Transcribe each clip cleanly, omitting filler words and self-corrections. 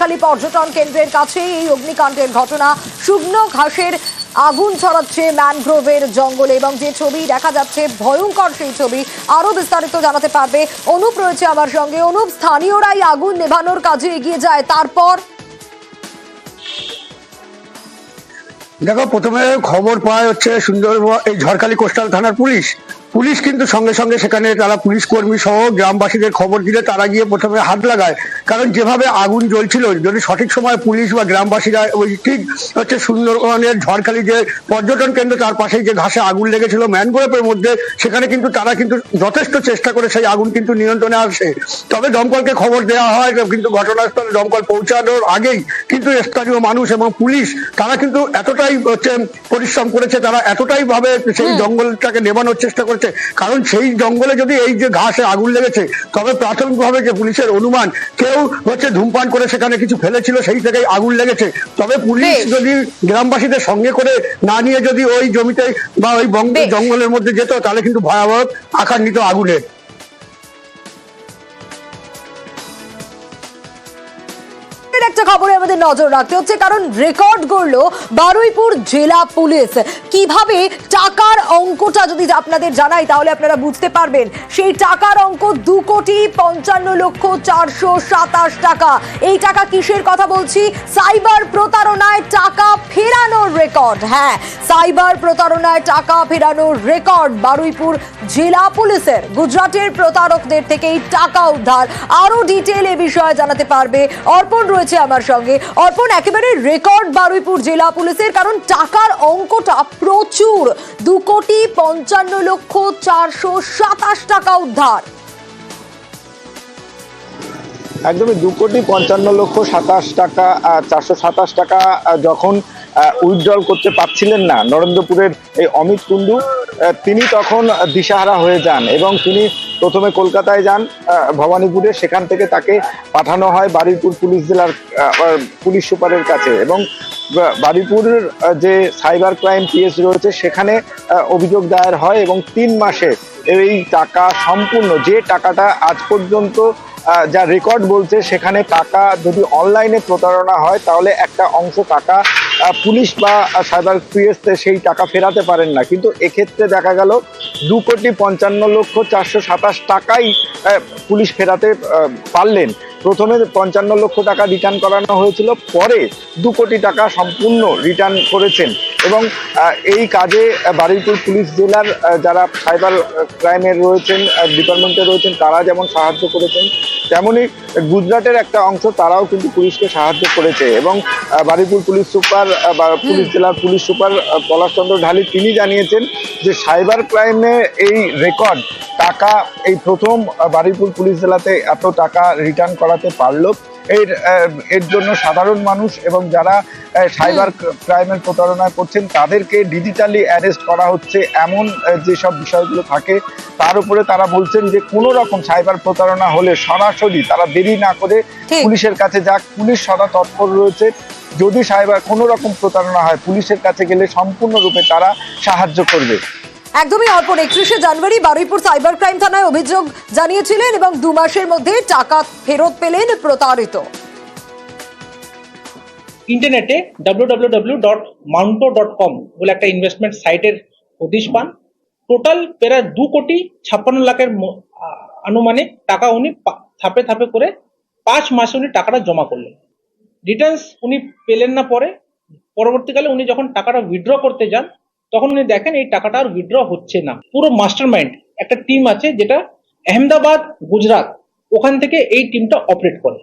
ঝড়খালি পর্যটন কেন্দ্রের কাছে এই অগ্নিকাণ্ডের ঘটনা। শুকনো ঘাসের আগুন ছড়াচ্ছে ম্যানগ্রোভের জঙ্গলে এবং যে ছবি দেখা যাচ্ছে ভয়ঙ্কর সেই ছবি। আরো বিস্তারিত জানাতে পারবে অনুপ রয়েছে আমার সঙ্গে। অনুপ, স্থানীয়রাই আগুন নেভানোর কাজে এগিয়ে যায়, তারপর? দেখো, প্রথমে খবর পায় হচ্ছে সুন্দরবন এই ঝড়খালি কোস্টাল থানার পুলিশ কিন্তু সঙ্গে সঙ্গে সেখানে তারা পুলিশ কর্মী সহ গ্রামবাসীদের খবর দিলে তারা গিয়ে প্রথমে হাত লাগায়। কারণ যেভাবে আগুন জ্বলছিল, যদি সঠিক সময় পুলিশ বা গ্রামবাসীরা ওই ঠিক হচ্ছে সুন্দরবনের ঝড়খালি যে পর্যটন কেন্দ্র তার পাশেই যে ঘাসে আগুন লেগেছিল ম্যানগ্রোভের মধ্যে, সেখানে কিন্তু তারা কিন্তু যথেষ্ট চেষ্টা করে সেই আগুন কিন্তু নিয়ন্ত্রণে আসে। তবে দমকলকে খবর দেওয়া হয়, কিন্তু ঘটনাস্থলে দমকল পৌঁছানোর আগেই কিন্তু স্থানীয় মানুষ এবং পুলিশ তারা কিন্তু এতটাই হচ্ছে পরিশ্রম করেছে, তারা এতটাই ভাবে সেই জঙ্গলটাকে নেভানোর চেষ্টা করেছে। কারণ সেই জঙ্গলে যদি এই যে ঘাসে আগুন লেগেছে, তবে প্রাথমিকভাবে যে পুলিশের অনুমান কেউ হচ্ছে ধূমপান করে সেখানে কিছু ফেলেছিল, সেই থেকেই আগুন লেগেছে। তবে পুলিশ যদি গ্রামবাসীদের সঙ্গে করে না নিয়ে যদি ওই জমিতে বা ওই জঙ্গলের মধ্যে যেত, তাহলে কিন্তু ভয়াবহ আকার নিত আগুনের। একটা খবরে আমাদের নজর রাখতে হচ্ছে, কারণ রেকর্ড করলো বারুইপুর জেলা পুলিশ। কিভাবে টাকার অঙ্কটা যদি আপনাদের জানাই তাহলে আপনারা বুঝতে পারবেন। সেই টাকার অঙ্ক 2,55,427 টাকা। এই টাকা কিসের কথা বলছি? সাইবার প্রতারণায় টাকা ফেরানোর রেকর্ড। হ্যাঁ, সাইবার প্রতারণায় টাকা ফেরানোর রেকর্ড বারুইপুর জেলা পুলিশের। গুজরাটের প্রতারকদের থেকে এই টাকা উদ্ধার। আরো ডিটেল এ বিষয়ে জানাতে পারবে অর্পণ রয়েছে আমার সঙ্গে। অর্পণ, একেবারে রেকর্ড বারুইপুর জেলা পুলিশের, কারণ টাকার অঙ্কটা প্রচুর। 2,55,427 টাকা উদ্ধার। একদমই 2,55,27 টাকা 427 টাকা যখন উইথড্রল করতে পারছিলেন না নরেন্দ্রপুরের এই অমিত কুণ্ডু, তিনি তখন দিশাহারা হয়ে যান এবং তিনি প্রথমে কলকাতায় যান ভবানীপুরে। সেখান থেকে তাকে পাঠানো হয় বারুইপুর পুলিশ জেলার পুলিশ সুপারের কাছে এবং বারুইপুরের যে সাইবার ক্রাইম পিএস রয়েছে সেখানে অভিযোগ দায়ের হয় এবং 3 মাসে এই টাকা সম্পূর্ণ, যে টাকাটা আজ পর্যন্ত যা রেকর্ড বলছে, সেখানে টাকা যদি অনলাইনে প্রতারণা হয় তাহলে একটা অংশ টাকা পুলিশ বা সাইবার পিএস সেই টাকা ফেরাতে পারেন না, কিন্তু এক্ষেত্রে দেখা গেল 2,55,427 টাকাই পুলিশ ফেরাতে পারলেন। প্রথমে 55 লক্ষ টাকা রিটার্ন করানো হয়েছিল, পরে 2 কোটি টাকা সম্পূর্ণ রিটার্ন করেছেন এবং এই কাজে বারুইপুর পুলিশ জেলার যারা সাইবার ক্রাইমের রয়েছেন ডিপার্টমেন্টে রয়েছেন তারা যেমন সাহায্য করেছেন, তেমনি গুজরাটের একটা অংশ তারাও কিন্তু পুলিশকে সাহায্য করেছে এবং বারুইপুর পুলিশ সুপার বা পুলিশ জেলার পুলিশ সুপার পলাশচন্দ্র ঢালি তিনি জানিয়েছেন যে সাইবার ক্রাইমে এই রেকর্ড টাকা এই প্রথম বারুইপুর পুলিশ জেলাতে এত টাকা রিটার্ন করাতে পারলো। এর জন্য সাধারণ মানুষ এবং যারা সাইবার ক্রাইমের প্রতারণা করছেন তাদেরকে ডিজিটালি অ্যারেস্ট করা হচ্ছে, এমন যেসব বিষয়গুলো থাকে তার উপরে তারা বলছেন যে কোনো রকম সাইবার প্রতারণা হলে সরাসরি তারা দেরি না করে পুলিশের কাছে যাক। পুলিশ সদা তৎপর রয়েছে, যদি সাইবার কোনো রকম প্রতারণা হয় পুলিশের কাছে গেলে সম্পূর্ণরূপে তারা সাহায্য করবে। একদমই অর্পণ, 31শে জানুয়ারি বারুইপুর সাইবার ক্রাইম থানায় অভিযোগ জানিয়েছিলেন এবং 2 মাসের মধ্যে টাকা ফেরত পেলেন প্রতারিত। ইন্টারনেটে www.mounto.com বলে একটা ইনভেস্টমেন্ট সাইটের হদিশ পান। টোটাল প্রায় 2,56,00,000 আনুমানিক টাকা উনি ধাপে ধাপে করে 5 মাসে উনি টাকাটা জমা করলেন। রিটার্নস উনি পেলেন না, পরবর্তীকালে উনি যখন টাকাটা উইথড্র করতে যান তখন উনি দেখেন এই টাকাটা আর উইথড্র হচ্ছে না। পুরো মাস্টারমাইন্ড একটা টিম আছে যেটা আহমেদাবাদ, গুজরাট, ওখান থেকে এই টিমটা অপারেট করে।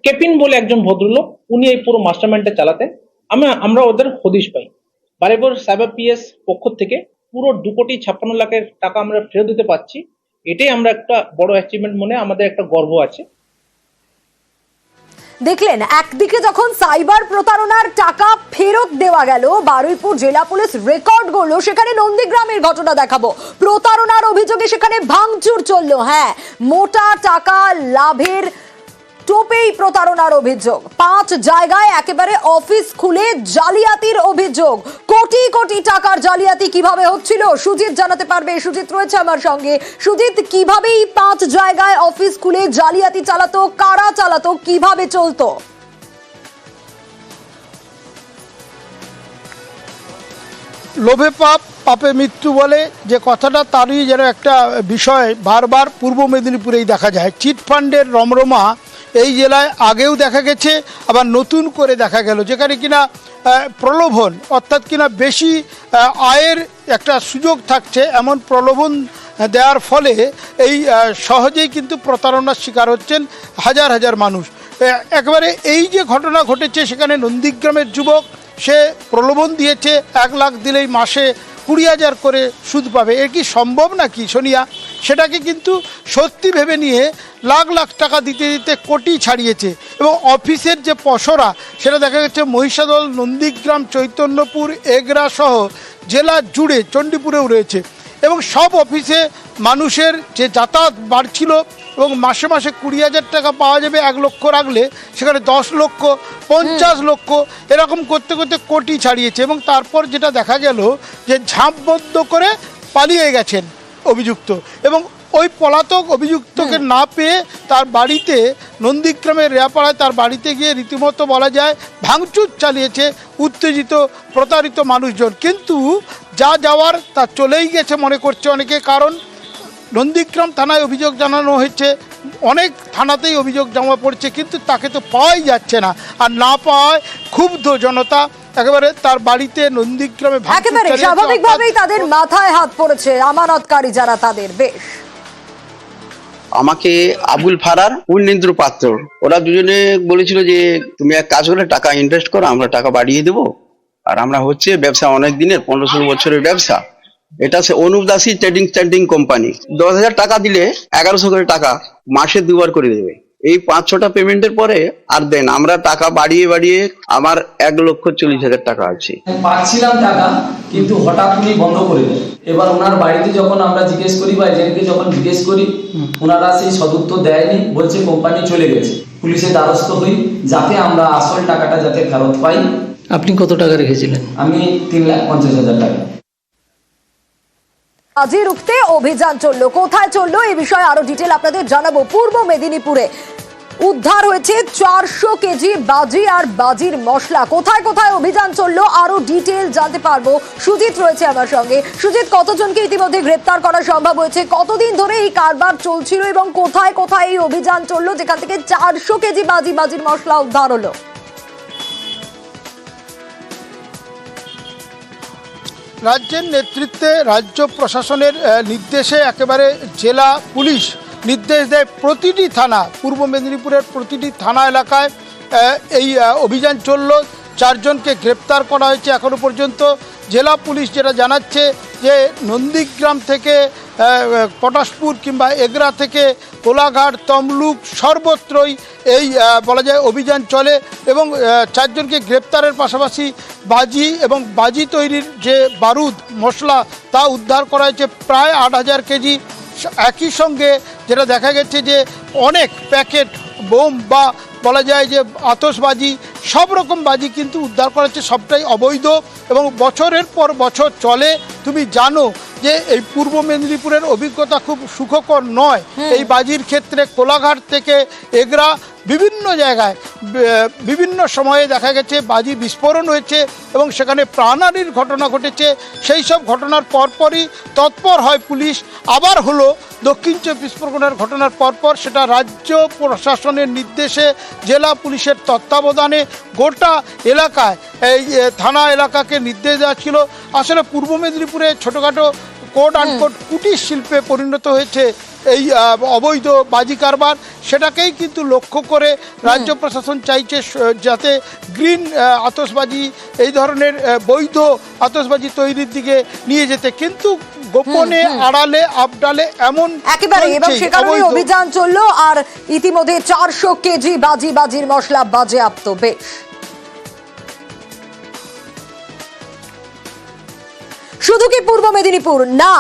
কেপিন বলে একজন ভদ্রলোক, উনি এই পুরো মাস্টারমাইন্ডটা চালাতেন। আমরা ওদের হদিশ পাই। বারুইপুর সাইবার পিএস পক্ষ থেকে পুরো 2,56,00,000 টাকা আমরা ফেরত দিতে পারছি। এটাই আমরা একটা বড় অ্যাচিভমেন্ট মনে আমাদের একটা গর্ব আছে। দেখলেন, একদিকে যখন সাইবার প্রতারণার টাকা ফেরত দেওয়া গেল, বারুইপুর জেলা পুলিশ রেকর্ড করলো, সেখানে নন্দীগ্রামের ঘটনা দেখাবো। প্রতারণার অভিযোগে সেখানে ভাঙচুর চললো। হ্যাঁ, মোটা টাকা লাভের টোপেই প্রতারণার অভিযোগ। 5 জায়গায় একেবারে অফিস খুলে জালিয়াতির অভিযোগ। কোটি কোটি টাকার জালিয়াতি কিভাবে হচ্ছিল সুজিত জানাতে পারবে। সুজিত রয়েছে আমার সঙ্গে। সুজিত, কিভাবে এই 5 জায়গায় অফিস খুলে জালিয়াতি চালাতো, কারা চালাতো, কিভাবে চলতো? লোভে পাপ পাপে মৃত্যু বলে যে কথাটা, তারই যেন একটা বিষয় বারবার পূর্ব মেদিনীপুরেই দেখা যায়। চিটফান্ডের রমরমা এই জেলায় আগেও দেখা গেছে, আবার নতুন করে দেখা গেল, যেখানে কিনা প্রলোভন অর্থাৎ কিনা বেশি আয়ের একটা সুযোগ থাকছে, এমন প্রলোভন দেওয়ার ফলে এই সহজেই কিন্তু প্রতারণার শিকার হচ্ছেন হাজার হাজার মানুষ। একবারে এই যে ঘটনা ঘটেছে, সেখানে নন্দীগ্রামের যুবক, সে প্রলোভন দিয়েছে 1 লাখ দিলেই মাসে 20,000 করে সুদ পাবে। এর কি সম্ভব নাকি সোনিয়া? সেটাকে কিন্তু সত্যি ভেবে নিয়ে লাখ লাখ টাকা দিতে দিতে কোটি ছাড়িয়েছে। এবং অফিসের যে পসরা, সেটা দেখা গেছে মহিষাদল, নন্দীগ্রাম, চৈতন্যপুর, এগরা সহ জেলা জুড়ে চণ্ডীপুরেও রয়েছে। এবং সব অফিসে মানুষের যে যাতায়াত বাড়ছিল এবং মাসে মাসে 20,000 টাকা পাওয়া যাবে 1 লক্ষ রাখলে, সেখানে 10 লক্ষ, 50 লক্ষ এরকম করতে করতে কোটি ছাড়িয়েছে। এবং তারপর যেটা দেখা গেল যে ঝাঁপবদ্ধ করে পালিয়ে গেছেন অভিযুক্ত, এবং ওই পলাতক অভিযুক্তকে না পেয়ে তার বাড়িতে, নন্দীগ্রামের রেয়াপাড়ায় তার বাড়িতে গিয়ে রীতিমতো বলা যায় ভাঙচুর চালিয়েছে উত্তেজিত প্রতারিত মানুষজন। কিন্তু যা যাওয়ার তা চলেই গেছে মনে করছে অনেকে, কারণ নন্দীগ্রাম থানায় অভিযোগ জানানো হয়েছে, অনেক থানাতেই অভিযোগ জমা পড়ছে, কিন্তু তাকে তো পাওয়াই যাচ্ছে না। আর না পাওয়ায় ক্ষুব্ধ জনতা একেবারে তার বাড়িতে নন্দীগ্রামে একেবারে স্বাভাবিকভাবেই তাদের মাথায় হাত পড়েছে আমানতকারী যারা তাদের। বেশ, আমাকে আবুল ফারার, পূর্ণেন্দ্র পাত্র, ওরা দুজনে বলেছিল যে তুমি এক কাজ করে টাকা ইনভেস্ট করো, আমরা টাকা বাড়িয়ে দেবো। আর আমরা হচ্ছে ব্যবসা অনেক দিনের, 15-16 বছরের ব্যবসা। এটা সে অনুপ দাসী ট্রেডিং কোম্পানি। 10,000 টাকা দিলে 1100 করে টাকা মাসে 2 বার করে দেবে। এই 5-6টা পেমেন্টের পরে আর দেন, আমরা টাকা বাড়িয়ে বাড়িয়ে আমার 1,40,000 টাকা আছে। পাচ্ছিলাম টাকা, কিন্তু হঠাৎ উনি বন্ধ করে দেন। এবার ওনার বাড়িতে যখন আমরা জিজ্ঞেস করি বা এজেন্টকে যখন জিজ্ঞেস করি, ওনারা সেই সদুত্তর দেয়নি, বলছে কোম্পানি চলে গেছে। পুলিশের দ্বারস্থ হই যাতে আমরা আসল টাকাটা যাতে ফেরত পাই। আপনি কত টাকা রেখেছিলেন? আমি 3,50,000 টাকা। বাজি রুখতে অভিযান চললো, কোথায় চললো এই বিষয়ে আরো ডিটেল আপনাদের জানাবো। পূর্ব মেদিনীপুরে উদ্ধার হয়েছে 400 কেজি বাজি আর বাজির মশলা। কোথায় কোথায় অভিযান চললো আরো ডিটেল জানতে পারবো। সুজিত রয়েছে আমার সঙ্গে। সুজিত, কতজনকে ইতিমধ্যে গ্রেপ্তার করা সম্ভব হয়েছে? কতদিন ধরে এই কারবার চলছিল এবং কোথায় কোথায় এই অভিযান চললো যেখান থেকে 400 কেজি বাজির মশলা উদ্ধার হলো? রাজ্যের নেতৃত্বে, রাজ্য প্রশাসনের নির্দেশে একেবারে জেলা পুলিশ নির্দেশ দেয় প্রতিটি থানা, পূর্ব মেদিনীপুরের প্রতিটি থানা এলাকায় এই অভিযান চলল। 4 জনকে গ্রেপ্তার করা হয়েছে এখনো পর্যন্ত। জেলা পুলিশ যেটা জানাচ্ছে যে নন্দীগ্রাম থেকে পটাশপুর কিংবা এগরা থেকে কোলাঘাট, তমলুক সর্বত্রই এই বলা যায় অভিযান চলে। এবং 4 জনকে গ্রেপ্তারের পাশাপাশি বাজি এবং বাজি তৈরির যে বারুদ মশলা তা উদ্ধার করা হয়েছে প্রায় 8,000 কেজি। একই সঙ্গে যেটা দেখা গেছে যে অনেক প্যাকেট বোম বা বলা যায় যে আতশবাজি, সব রকম বাজি কিন্তু উদ্ধার করা হচ্ছে, সবটাই অবৈধ এবং বছরের পর বছর চলে। তুমি জানো যে এই পূর্ব মেদিনীপুরের অভিজ্ঞতা খুব সুখকর নয় এই বাজির ক্ষেত্রে। কোলাঘাট থেকে এগরা বিভিন্ন জায়গায় বিভিন্ন সময়ে দেখা গেছে বাজি বিস্ফোরণ হয়েছে এবং সেখানে প্রাণহানির ঘটনা ঘটেছে। সেই সব ঘটনার পরপরই তৎপর হয় পুলিশ। আবার হলো দক্ষিণ 24 পরগনার ঘটনার পরপর, সেটা রাজ্য প্রশাসনের নির্দেশে জেলা পুলিশের তত্ত্বাবধানে গোটা এলাকায়, এই থানা এলাকাকে নির্দেশ দেওয়া ছিল। আসলে পূর্ব মেদিনীপুরে ছোটোখাটো কোট আনকোট কুটির শিল্পে পরিণত হয়েছে এই অবৈধ বাজি কারবার। সেটাকেই কিন্তু লক্ষ্য করে রাজ্য প্রশাসন চাইছে যাতে গ্রিন আতশবাজি, এই ধরনের বৈধ আতশবাজি তৈরির দিকে নিয়ে যেতে, কিন্তু গোপনে আড়ালে আবডালে এমন একেবারে। এবং সে কারণে অভিযান চললো আর ইতিমধ্যে 400 কেজি বাজির মশলা বাজেয়াপ্ত। বেশ, শুধু কি পূর্ব মেদিনীপুর না,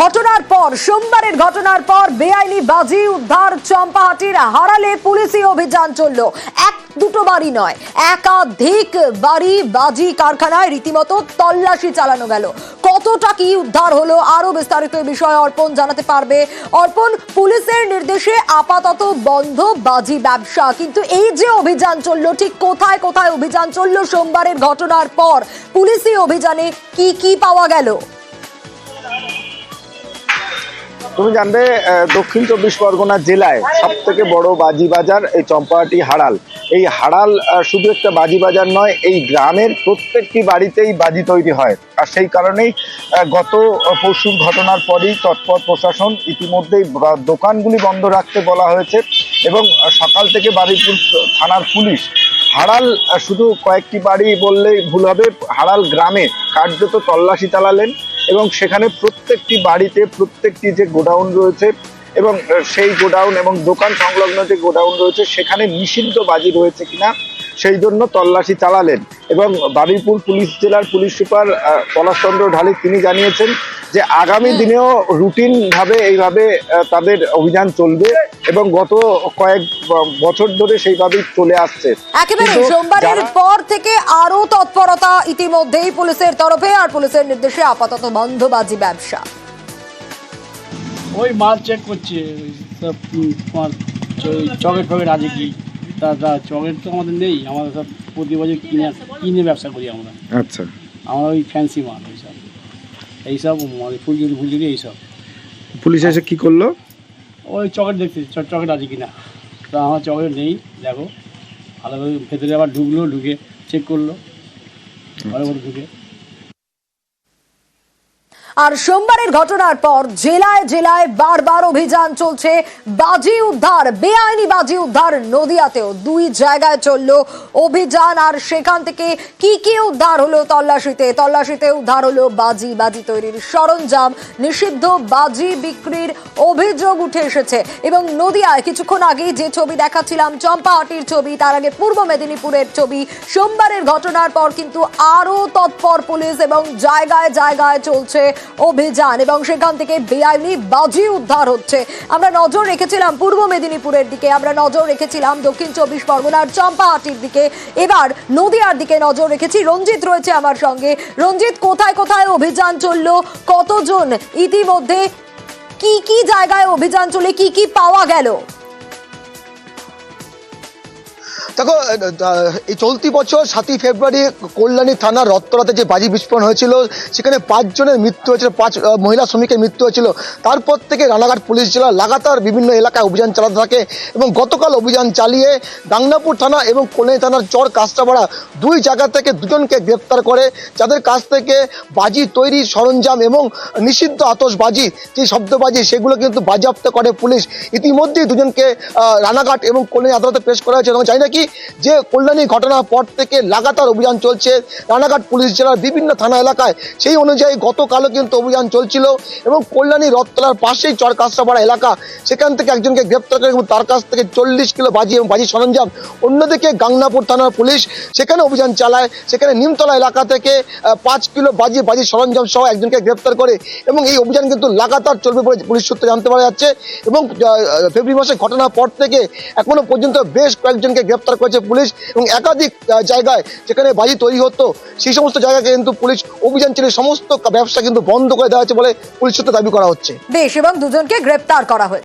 ঘটনার পর, সোমবারের ঘটনার পর বেআইনি বাজি উদ্ধার চম্পাহাটির হারালে পুলিশি অভিযান চললো। 1 দুটো বাড়ি নয়, একাধিক বাড়ি বাজি কারখানায় রীতিমতো তল্লাশি চালানো গেল। কতটা কি উদ্ধার হলো, আরো বিস্তারিত এই বিষয়ে অর্পণ জানাতে পারবে। অর্পণ, পুলিশের নির্দেশে আপাতত বন্ধ বাজি ব্যবসা, কিন্তু এই যে অভিযান চললো, ঠিক কোথায় কোথায় অভিযান চললো সোমবারের ঘটনার পর? পুলিশি অভিযানে কি কি পাওয়া গেল? তুমি জানবে দক্ষিণ 24 পরগনা জেলায় সব থেকে বড় বাজি বাজার এই চম্পাহাটি হাড়াল। এই হাড়াল শুধু একটা বাজি বাজার নয়, এই গ্রামের প্রত্যেকটি বাড়িতেই বাজি তৈরি হয়। আর সেই কারণেই গত পরশুর ঘটনার পরেই তৎপর প্রশাসন ইতিমধ্যেই দোকানগুলি বন্ধ রাখতে বলা হয়েছে এবং সকাল থেকে বারুইপুর থানার পুলিশ হাড়াল শুধু কয়েকটি বাড়ি বললেই ভুল হবে, হাড়াল গ্রামে কার্যত তল্লাশি চালালেন এবং সেখানে প্রত্যেকটি বাড়িতে প্রত্যেকটি যে গোডাউন রয়েছে এবং সেই গোডাউন এবং দোকান সংলগ্ন যে গোডাউন রয়েছে সেখানে নিষিদ্ধ বাজি রয়েছে কিনা সেই জন্য তল্লাশি চালালেন। এবং বারুইপুর পুলিশ জেলার পুলিশ সুপার পলাশচন্দ্র ঢালি তিনি জানিয়েছেন যে আগামী দিনেও রুটিন ভাবে এইভাবে তাদের অভিযান চলবে এবং গত কয়েক বছর ধরে সেইভাবেই চলে আসছে। একেবারে সোমবারের পর থেকে আরো তৎপরতা ইতিমধ্যেই পুলিশের তরফে, আর পুলিশের নির্দেশে আপাতত বন্ধ বাজি ব্যবসা। ওই মাল চেক করছে, সব তোমার চকলেট ফকেট আছে কি, তা চকলেট তো আমাদের নেই, আমাদের সব প্রতি বছর কিনে ব্যবসা করি আমরা। আচ্ছা, আমরা ওই ফ্যান্সি মাল এইসব ফুলঝুরি এইসব। পুলিশ এসে কি করলো? ওই চকলেট দেখতে চকলেট আছে কিনা, তা আমার চকলেট নেই, দেখো ভালোভাবে ভেতরে আবার ঢুকে চেক করলো ভালো করে ঢুকে। আর সোমবারের ঘটনার পর জেলায় জেলায় বারবার অভিযান চলছে বাজি উদ্ধার, বেআইনি বাজি উদ্ধার। নদিয়াতেও 2 জায়গায় চললো অভিযান, আর সেখান থেকে কি কি উদ্ধার হলো? তল্লাশিতে উদ্ধার হলো বাজি তৈরির সরঞ্জাম, নিষিদ্ধ বাজি বিক্রির অভিযোগ উঠে এসেছে। এবং নদিয়ায় কিছুক্ষণ আগে যে ছবি দেখাচ্ছিলাম, চম্পাহাটির ছবি, তার আগে পূর্ব মেদিনীপুরের ছবি, সোমবারের ঘটনার পর কিন্তু আরো তৎপর পুলিশ এবং জায়গায় জায়গায় চলছে অভিযান এবং সেখান থেকে বেআইনি বাজি উদ্ধার হচ্ছে। আমরা নজর রেখেছিলাম পূর্ব মেদিনীপুরের দিকে, আমরা নজর রেখেছিলাম দক্ষিণ 24 পরগনার চম্পাহাটির দিকে, এবার নদিয়ার দিকে নজর রেখেছি। রঞ্জিত রয়েছে আমার সঙ্গে। রঞ্জিত, কোথায় কোথায় অভিযান চললো, কতজন ইতিমধ্যে, কি কি জায়গায় অভিযান চলে, কি কি পাওয়া গেল? দেখো, এই চলতি বছর 7ই ফেব্রুয়ারি কল্যাণী থানার রত্তরাতে যে বাজি বিস্ফোরণ হয়েছিল সেখানে 5 জনের মৃত্যু হয়েছিল, 5 মহিলা শ্রমিকের মৃত্যু হয়েছিল। তারপর থেকে রানাঘাট পুলিশ জেলা লাগাতার বিভিন্ন এলাকায় অভিযান চালাতে থাকে এবং গতকাল অভিযান চালিয়ে গাংনাপুর থানা এবং কল্যাণী থানার চর কাস্টাপাড়া 2 জায়গা থেকে 2 জনকে গ্রেপ্তার করে, যাদের কাছ থেকে বাজি তৈরি সরঞ্জাম এবং নিষিদ্ধ আতশবাজি যে শব্দবাজি সেগুলো কিন্তু বাজেয়াপ্ত করে পুলিশ। ইতিমধ্যেই 2 জনকে রানাঘাট এবং কল্যাণী আদালতে পেশ করা হয়েছে এবং জানি না কি যে কল্যাণী ঘটনার পর থেকে লাগাতার অভিযান চলছে রানাঘাট পুলিশ জেলার বিভিন্ন থানা এলাকায়। সেই অনুযায়ী গতকালও কিন্তু অভিযান চলছিল এবং কল্যাণী রথতলার পাশেই চর কাস্টাপাড়া এলাকা, সেখান থেকে একজনকে গ্রেপ্তার করে এবং তার কাছ থেকে 40 কিলো বাজি এবং বাজি সরঞ্জাম। অন্যদিকে গাংনাপুর থানার পুলিশ সেখানে অভিযান চালায়, সেখানে নিমতলা এলাকা থেকে 5 কিলো বাজি সরঞ্জাম সহ একজনকে গ্রেপ্তার করে এবং এই অভিযান কিন্তু লাগাতার চলবে বলে পুলিশ সূত্রে জানতে পারা যাচ্ছে। এবং ফেব্রুয়ারি মাসে ঘটনার পর থেকে এখনো পর্যন্ত বেশ কয়েকজনকে গ্রেপ্তার করেছে পুলিশ এবং একাধিক জায়গায় যেখানে বাজি তৈরি হতো সেই সমস্ত জায়গায় কিন্তু পুলিশ অভিযান চালিয়ে সমস্ত ব্যবসা কিন্তু বন্ধ করে দেওয়া হয়েছে বলে পুলিশ সূত্রে দাবি করা হচ্ছে। বেশ, এবং 2 জনকে গ্রেপ্তার করা হয়েছে।